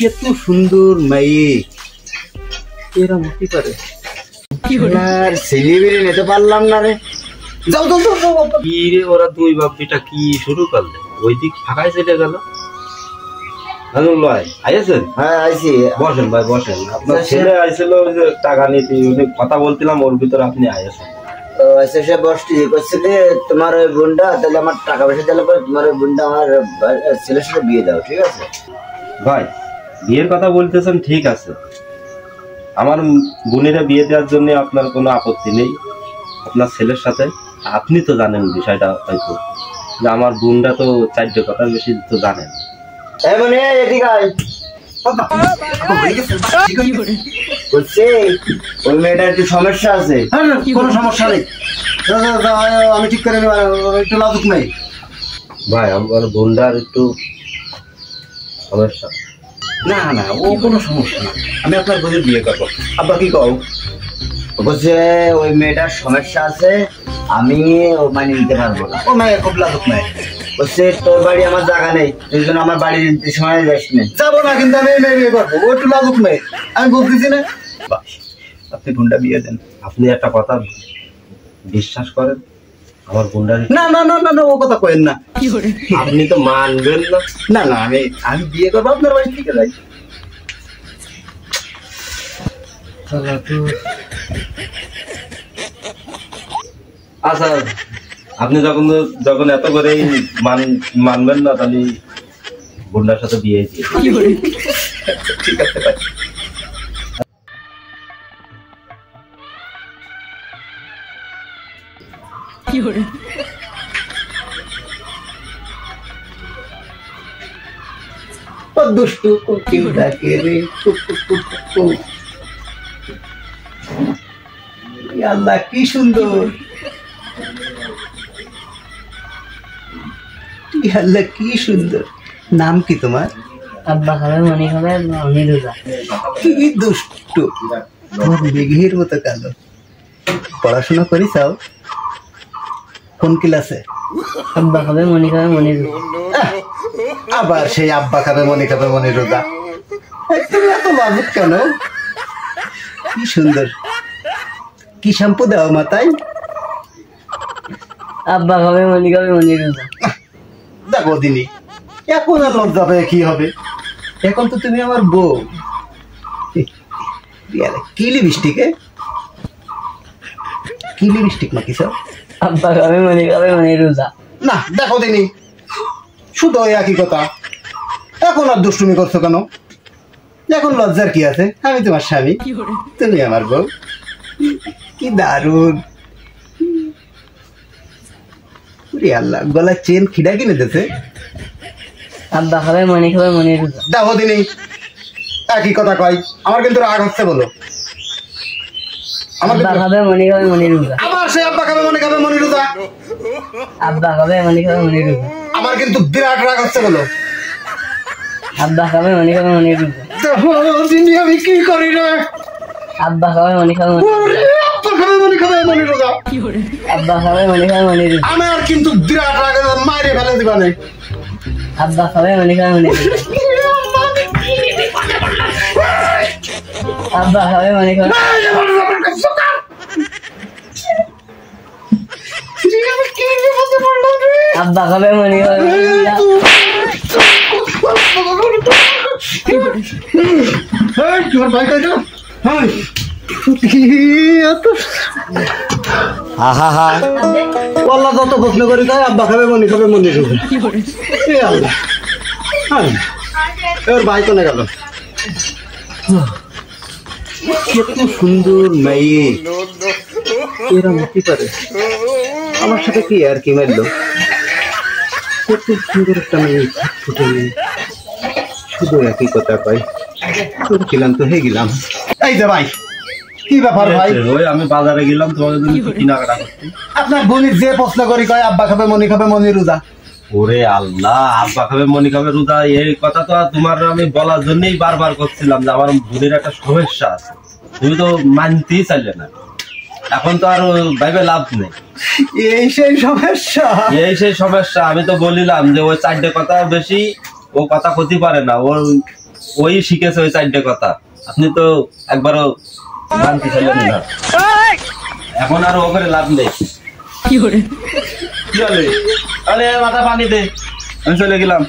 এত সুন্দর মেয়ে এরা মতি পারে আর ছেলেবেলে নিতে পারলাম না রে। যাও যাও যাও কি রে, ওরা দুই বাপিটা কি শুরু করলে, ওই দিক ফাঁকায় চলে গেল। হ্যাঁ আইছি, বসেন ভাই বসেন। আপনার ছেলে আইছিল টাকা নিতে, কথা বলছিলাম ওর ভিতরে আপনি আইছেন। আচ্ছা সে বসটি করছে যে তোমার ওই বোনটা তাহলে আমার টাকা পয়সা দিলে পরে তোমার ওই বোনটা আমার ছেলের সাথে বিয়ে দাও, ঠিক আছে? ভাই বিয়ের কথা বলতেছেন ঠিক আছে, আমার বোনেরা বিয়ে দেওয়ার জন্য আপনার কোনো আপত্তি নেই আপনার ছেলের সাথে। আপনি তো জানেন বিষয়টা হয়তো, যে আমার বোনটা তো 4 কথা বেশি তো জানেন। ওই মেয়েটার একটু সমস্যা আছে। কোনো সমস্যা নেই, আমি ঠিক করে একটু লাজুক নেই। ভাই আমার বোনটার একটু সমস্যা। না না ও কোনো সমস্যা না, আমি আপনার বোনের বিয়ে করবো। আব্বা কি কও? বলছে ওই মেয়েটার সমস্যা আছে, আমি মানে নিতে পারবো না। ও মেয়ে খুব লাজুক মেয়ে। বলছে তোর বাড়ি আমার জায়গা নেই, এই জন্য আমার বাড়ির সময় যাস না। যাবো না, কিন্তু আমি মেয়ে বিয়ে করবো। ও একটু লাজুক মেয়ে, আমি বলতেছি না। আপনি বোনটা বিয়ে দেন। আপনি একটা কথা বিশ্বাস করেন, আমার বোনটা। না না না না না ও কথা কয়েন না, আপনি তো মানবেন না। না না আমি বিয়ে করবো, আপনার বাড়ি থেকে যাই। আচ্ছা আপনি যখন এত করে মানবেন না, তাহলে বোনটার সাথে বিয়ে দিয়ে ঠিক আছে ভাই। দুষ্টু কোকিল ডাকে রে, আল্লাহ কি সুন্দর, আল্লাহ কি সুন্দর। নাম কি তোমার? আব্বা খাবে, মনি খাবে, মনি রোজা। কি দুষ্টু, তোমার মেঘের মতো কালো। পড়াশোনা করি চাও? কোন ক্লাসে? আব্বা খাবে, মনি খাবে, মনি রোজা। আবার সেই আব্বা খাবে, মনি খাবে, মনি রোজা। তুমি এত লাজুক কেন? কি সুন্দর, কি শ্যাম্পু দেওয়া মাথায়? আব্বা খাবে, মনি খাবে, মনি রোজা। দেখো দিনি, এখন আর লজ্জা পেয়ে কি হবে? এখন তো তুমি আমার বউ। কি লিপস্টিকে, কি লিপস্টিক মাখিস? আব্বা খাবে, মনি খাবে, মনি রোজা। না দেখো দিনি, শুধু ওই একই কথা। এখন আর দুষ্টুমি করছো কেন? এখন লজ্জার কি আছে? আমি তোমার স্বামী, তুমি আমার বউ। কি দারুণ। আল্লাহ, গলায় চেন খিড়া কিনে দিতে। আব্বা খাবে, মনি খাবে, মনি রোজা। দেখো দিনি, একই কথা কয়। আমার কিন্তু রাগ হচ্ছে, বলো। আব্বা খাবে, মনি খাবে, মনি রোজা। আবার সেই আব্বা খাবে, মনি খাবে, মনি রোজা। আব্বা খাবে, মনি খাবে, মনি রোজা। আমার কিন্তু বিরাট রাগ হচ্ছে, বলো। আব্বা খাবে, মনি খাবে, মনি রোজা। আমি কি করি রে? আব্বা খাবে, মনি খাবে, মনি রোজা। আব্বা খাবে, মনি খাবে, মনি রোজা। আব্বা খাবে, মনি খাবে, মনি রোজা। আমার কিন্তু বিরাট রাগ, মাইরে ফেলে দিবা না। আব্বা খাবে, মনি খাবে, মনি রোজা। আব্বা খাবে, মনি খাবে। আব্বা খাবে, মনি খাবে, মনি রোজা। তোমার ভাই কই গেল? যত প্রশ্ন করি তাই আব্বা খাবে, মনি খাবে, মনি রোজা। এর ভাই কোনে গেল? কত সুন্দর মেয়ে, এরা মতি পারে। আমার সাথে কি আর কি মারলো? কত সুন্দর একটা মেয়ে, ছোট মেয়ে, শুধু একই কথা কয়। গেলাম তো হয়ে গেলাম। এই যে ভাই, কি ব্যাপার ভাই? ওই আমি বাজারে গেলাম তোমাদের জন্য কেনাকাটা করতে। আপনার বোনের যে প্রশ্ন করি কয় আব্বা খাবে, মনি খাবে, মনি রোজা। ওরে আল্লাহ, আব্বা খাবে, মনি খাবে, রোজা, এই কথা তো তোমার আমি বলার জন্যই বারবার করছিলাম যে আমার বোনের একটা সমস্যা আছে। তুমি তো মানতেই চাইলে না। এখন তো আর ভাইবে লাভ নেই। এই সেই সমস্যা, এই সেই সমস্যা। আমি তো বলিলাম যে ওই 4 কথা বেশি ও কথা ক্ষতি পারে না, ওর ওই শিখেছে ওই 4টে কথা। আপনি তো একবারও জানতে ছিলেন না, এখন আর ও করে লাভ নেই। কি হলে আরে মাথা পানি দে, আমি চলে গেলাম।